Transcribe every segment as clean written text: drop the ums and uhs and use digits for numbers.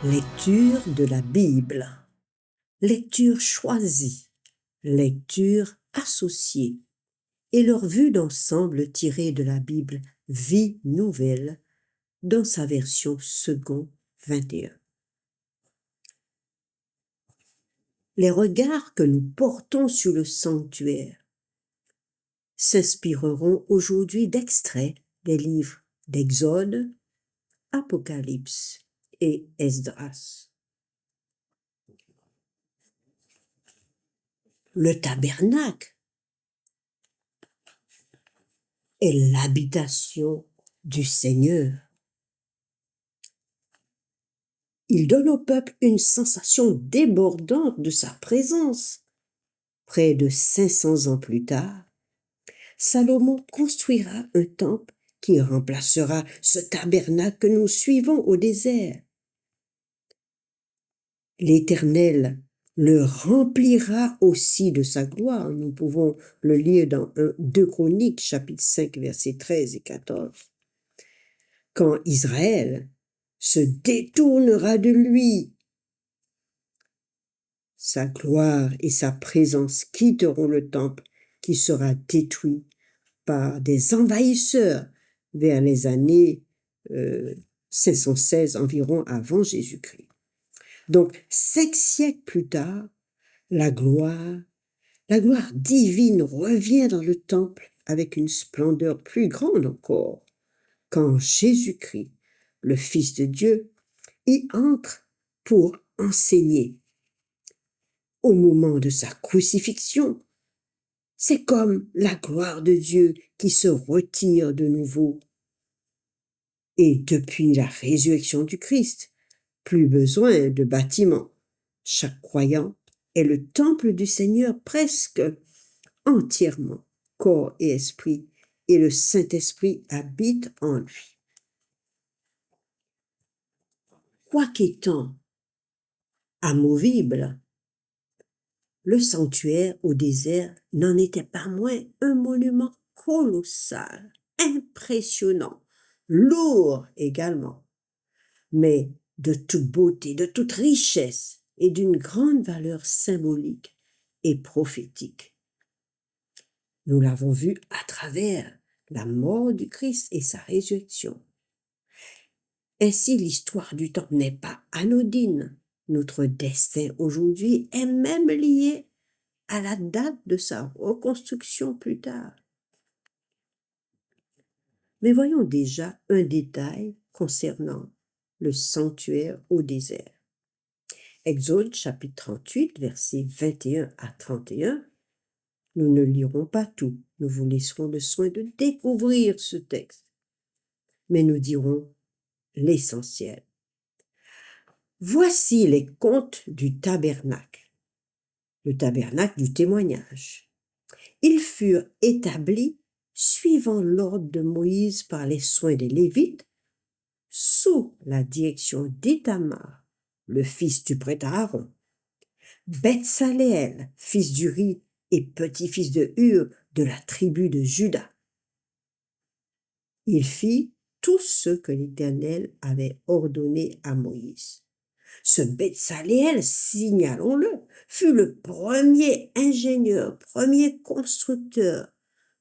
Lecture de la Bible, lecture choisie, lecture associée et leur vue d'ensemble tirée de la Bible Vie nouvelle dans sa version second 21. Les regards que nous portons sur le sanctuaire s'inspireront aujourd'hui d'extraits des livres d'Exode, Apocalypse et Esdras. Le tabernacle est l'habitation du Seigneur. Il donne au peuple une sensation débordante de sa présence. Près de 500 ans plus tard, Salomon construira un temple qui remplacera ce tabernacle que nous suivons au désert. L'Éternel le remplira aussi de sa gloire. Nous pouvons le lire dans 2 Chroniques, chapitre 5, versets 13 et 14. Quand Israël se détournera de lui, sa gloire et sa présence quitteront le temple qui sera détruit par des envahisseurs vers les années 516 environ avant Jésus-Christ. Donc, 5 siècles plus tard, la gloire divine revient dans le temple avec une splendeur plus grande encore quand Jésus-Christ, le Fils de Dieu, y entre pour enseigner. Au moment de sa crucifixion, c'est comme la gloire de Dieu qui se retire de nouveau. Et depuis la résurrection du Christ, plus besoin de bâtiments. Chaque croyant est le temple du Seigneur presque entièrement, corps et esprit, et le Saint-Esprit habite en lui. Quoiqu'étant amovible, le sanctuaire au désert n'en était pas moins un monument colossal, impressionnant, lourd également, mais de toute beauté, de toute richesse et d'une grande valeur symbolique et prophétique. Nous l'avons vu à travers la mort du Christ et sa résurrection. Ainsi, l'histoire du temple n'est pas anodine. Notre destin aujourd'hui est même lié à la date de sa reconstruction plus tard. Mais voyons déjà un détail concernant le sanctuaire au désert. Exode chapitre 38, versets 21 à 31. Nous ne lirons pas tout, nous vous laisserons le soin de découvrir ce texte. Mais nous dirons l'essentiel. Voici les comptes du tabernacle, le tabernacle du témoignage. Ils furent établis suivant l'ordre de Moïse par les soins des Lévites, sous la direction d'Ithamar, le fils du prêtre Aaron. Betsaléel, fils d'Uri et petit-fils de Hur de la tribu de Juda. Il fit tout ce que l'Éternel avait ordonné à Moïse. Ce Betsaléel, signalons-le, fut le premier ingénieur, premier constructeur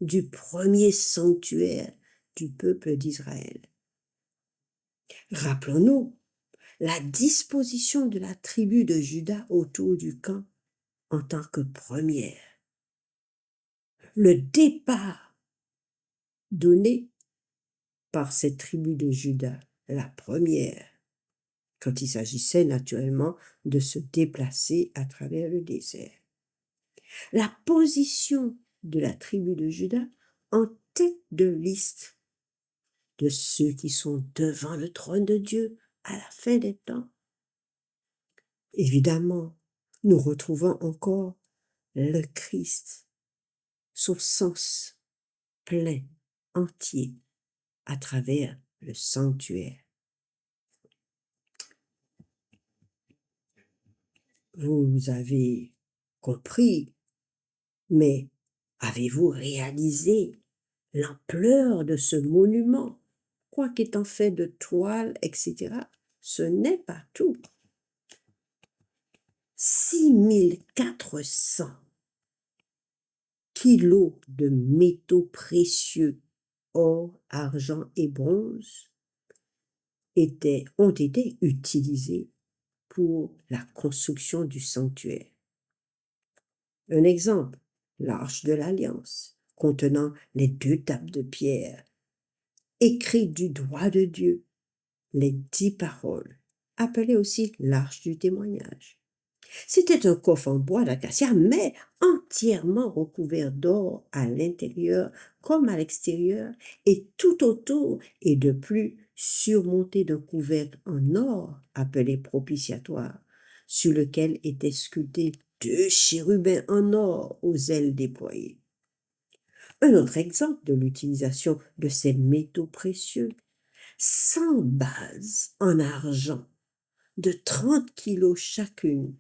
du premier sanctuaire du peuple d'Israël. Rappelons-nous la disposition de la tribu de Juda autour du camp en tant que première. Le départ donné par cette tribu de Juda, la première, quand il s'agissait naturellement de se déplacer à travers le désert. La position de la tribu de Juda en tête de liste de ceux qui sont devant le trône de Dieu à la fin des temps. Évidemment, nous retrouvons encore le Christ, son sens plein, entier, à travers le sanctuaire. Vous avez compris, mais avez-vous réalisé l'ampleur de ce monument, quoiqu'étant fait de toile, etc.? ce n'est pas tout. 400 kilos de métaux précieux, or, argent et bronze, ont été utilisés pour la construction du sanctuaire. Un exemple, l'arche de l'Alliance, contenant les 2 tables de pierre, écrites du droit de Dieu, les 10 paroles, appelées aussi l'arche du témoignage. C'était un coffre en bois d'acacia, mais entièrement recouvert d'or à l'intérieur comme à l'extérieur, et tout autour, et de plus surmonté d'un couvercle en or appelé propitiatoire, sur lequel étaient sculptés 2 chérubins en or aux ailes déployées. Un autre exemple de l'utilisation de ces métaux précieux, 100 bases en argent de 30 kilos chacune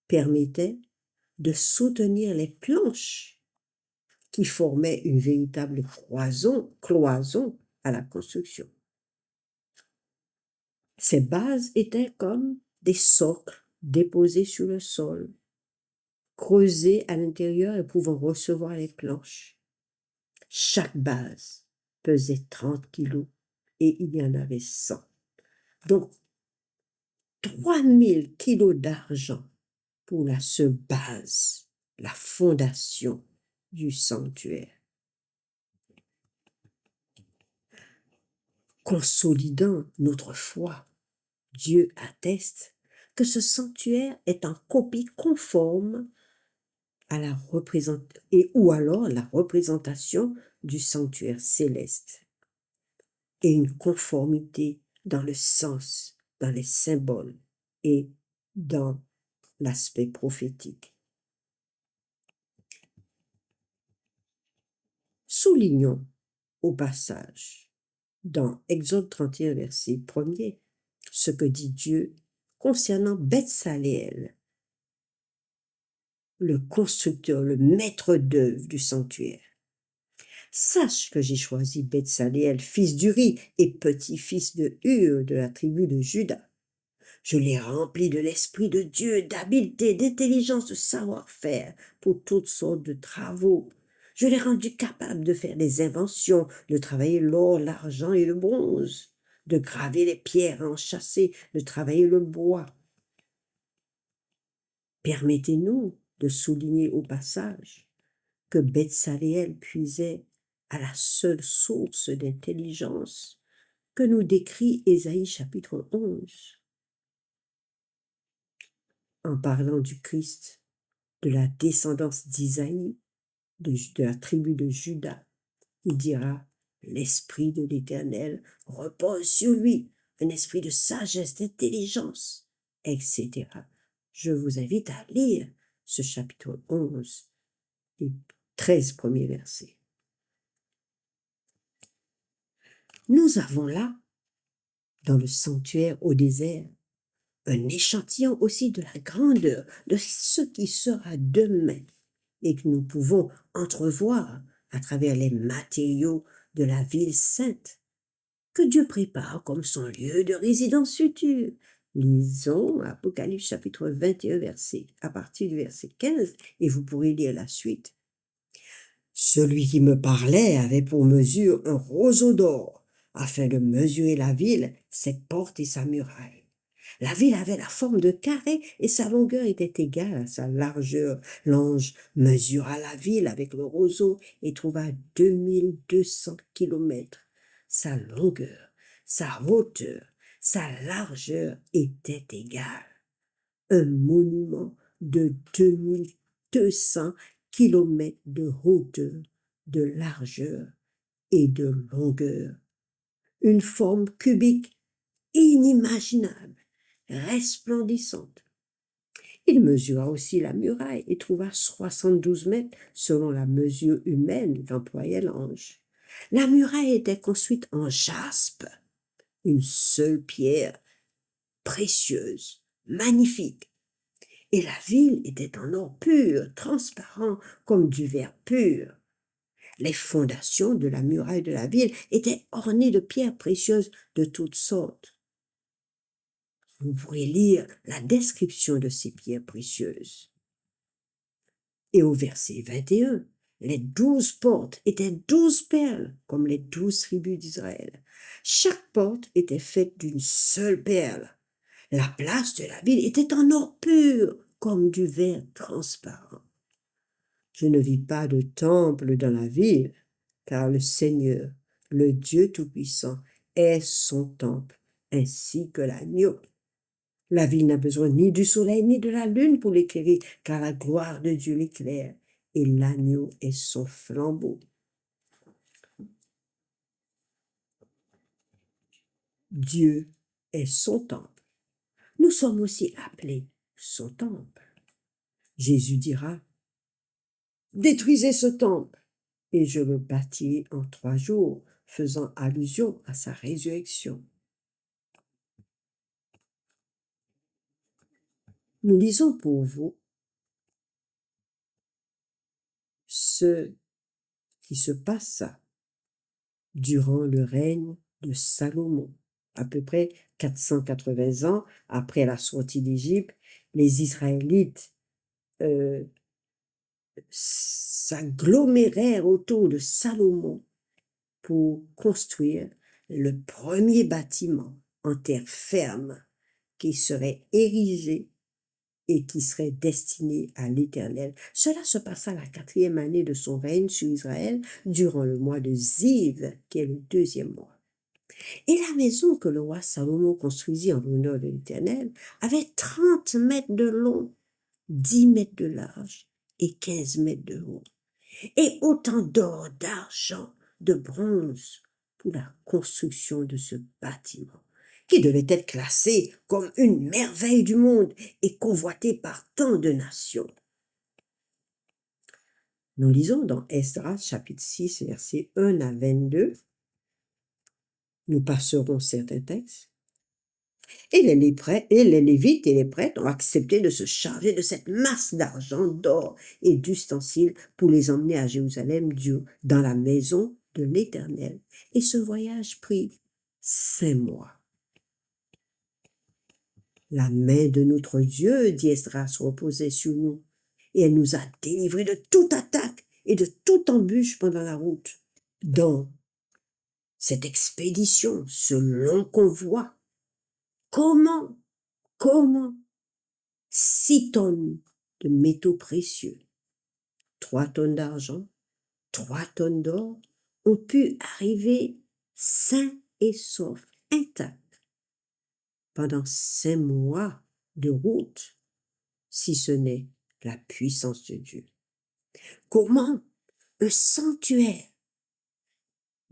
permettaient de soutenir les planches qui formaient une véritable cloison à la construction. Ces bases étaient comme des socles déposés sur le sol, creusés à l'intérieur et pouvant recevoir les planches. Chaque base pesait 30 kilos et il y en avait 100. Donc, 3000 kilos d'argent pour la seule base, la fondation du sanctuaire. Consolidant notre foi, Dieu atteste que ce sanctuaire est en copie conforme à la représentation du sanctuaire céleste et une conformité dans le sens, dans les symboles et dans l'aspect prophétique. Soulignons au passage, dans Exode 31, verset 1er, ce que dit Dieu concernant Betsaleel, le constructeur, le maître d'œuvre du sanctuaire. Sache que j'ai choisi Betsaleel, fils d'Uri et petit-fils de Hur de la tribu de Juda. Je l'ai rempli de l'Esprit de Dieu, d'habileté, d'intelligence, de savoir-faire pour toutes sortes de travaux. Je l'ai rendu capable de faire des inventions, de travailler l'or, l'argent et le bronze, de graver les pierres enchâssées, de travailler le bois. Permettez-nous de souligner au passage que Betsaleel puisait à la seule source d'intelligence que nous décrit Ésaïe chapitre 11. En parlant du Christ, de la descendance d'Isaïe, de la tribu de Juda, il dira « L'Esprit de l'Éternel repose sur lui, un esprit de sagesse, d'intelligence, etc. » Je vous invite à lire ce chapitre 11, les 13 premiers versets. Nous avons là, dans le sanctuaire au désert, un échantillon aussi de la grandeur de ce qui sera demain et que nous pouvons entrevoir à travers les matériaux de la ville sainte que Dieu prépare comme son lieu de résidence future. Lisons Apocalypse chapitre 21 à partir du verset 15 et vous pourrez lire la suite. Celui qui me parlait avait pour mesure un roseau d'or afin de mesurer la ville, ses portes et sa muraille. La ville avait la forme de carré et sa longueur était égale à sa largeur. L'ange mesura la ville avec le roseau et trouva 2200 kilomètres. Sa longueur, sa hauteur, sa largeur étaient égales. Un monument de 2200 kilomètres de hauteur, de largeur et de longueur. Une forme cubique inimaginable, resplendissante. Il mesura aussi la muraille et trouva 72 mètres selon la mesure humaine qu'employait l'ange. La muraille était construite en jaspe, une seule pierre précieuse, magnifique. Et la ville était en or pur, transparent comme du verre pur. Les fondations de la muraille de la ville étaient ornées de pierres précieuses de toutes sortes. Vous pourrez lire la description de ces pierres précieuses. Et au verset 21, les 12 portes étaient 12 perles, comme les 12 tribus d'Israël. Chaque porte était faite d'une seule perle. La place de la ville était en or pur, comme du verre transparent. Je ne vis pas de temple dans la ville, car le Seigneur, le Dieu Tout-Puissant, est son temple, ainsi que l'agneau. La ville n'a besoin ni du soleil ni de la lune pour l'éclairer, car la gloire de Dieu l'éclaire, et l'agneau est son flambeau. Dieu est son temple. Nous sommes aussi appelés son temple. Jésus dira, « Détruisez ce temple, et je le bâtirai en 3 jours, faisant allusion à sa résurrection. » Nous lisons pour vous ce qui se passa durant le règne de Salomon. À peu près 480 ans après la sortie d'Égypte, les Israélites s'agglomérèrent autour de Salomon pour construire le premier bâtiment en terre ferme qui serait érigé et qui serait destiné à l'Éternel. Cela se passa la 4e année de son règne sur Israël, durant le mois de Ziv, qui est le 2e mois. Et la maison que le roi Salomon construisit en l'honneur de l'Éternel avait 30 mètres de long, 10 mètres de large et 15 mètres de haut, et autant d'or, d'argent, de bronze pour la construction de ce bâtiment, qui devait être classé comme une merveille du monde et convoité par tant de nations. Nous lisons dans Esdras chapitre 6, versets 1 à 22. Nous passerons certains textes. Et les Lévites et les prêtres ont accepté de se charger de cette masse d'argent, d'or et d'ustensiles pour les emmener à Jérusalem dans la maison de l'Éternel. Et ce voyage prit 5 mois. La main de notre Dieu, dit Esdras, reposait sur nous, et elle nous a délivrés de toute attaque et de toute embûche pendant la route. Dans cette expédition, ce long convoi, comment 6 tonnes de métaux précieux, 3 tonnes d'argent, 3 tonnes d'or ont pu arriver sains et saufs, intacts, pendant 5 mois de route, si ce n'est la puissance de Dieu. Comment un sanctuaire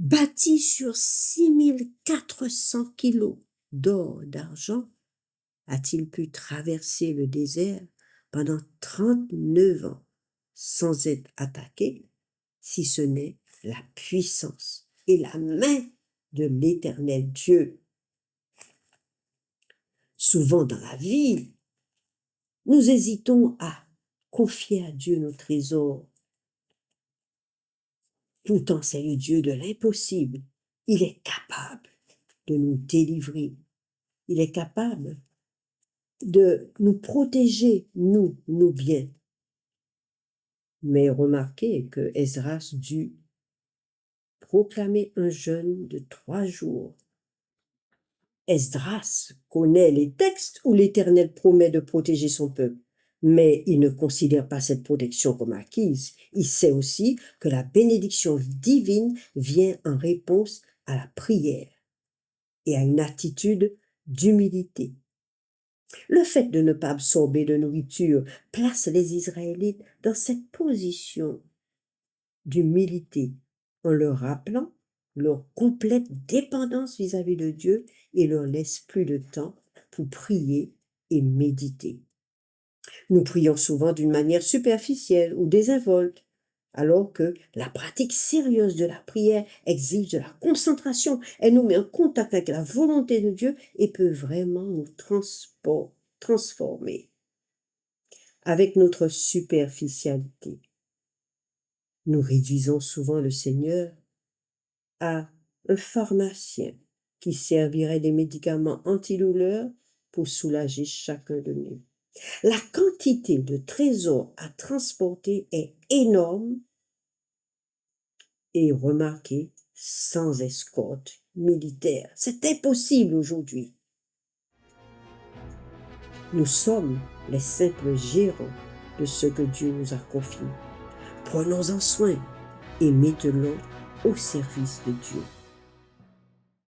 bâti sur 6400 kilos d'or, d'argent, a-t-il pu traverser le désert pendant 39 ans sans être attaqué, si ce n'est la puissance et la main de l'Éternel Dieu? Souvent dans la vie, nous hésitons à confier à Dieu nos trésors. Pourtant, c'est le Dieu de l'impossible. Il est capable de nous délivrer. Il est capable de nous protéger, nous, nos biens. Mais remarquez que Esdras dut proclamer un jeûne de 3 jours. Esdras connaît les textes où l'Éternel promet de protéger son peuple, mais il ne considère pas cette protection comme acquise. Il sait aussi que la bénédiction divine vient en réponse à la prière et à une attitude d'humilité. Le fait de ne pas absorber de nourriture place les Israélites dans cette position d'humilité en leur rappelant leur complète dépendance vis-à-vis de Dieu et leur laisse plus de temps pour prier et méditer. Nous prions souvent d'une manière superficielle ou désinvolte, alors que la pratique sérieuse de la prière exige de la concentration. Elle nous met en contact avec la volonté de Dieu et peut vraiment nous transformer. Avec notre superficialité, nous réduisons souvent le Seigneur à un pharmacien qui servirait des médicaments antidouleurs pour soulager chacun de nous. La quantité de trésors à transporter est énorme et remarquez, sans escorte militaire. C'est impossible aujourd'hui. Nous sommes les simples gérants de ce que Dieu nous a confié. Prenons-en soin et mettons-le au service de Dieu.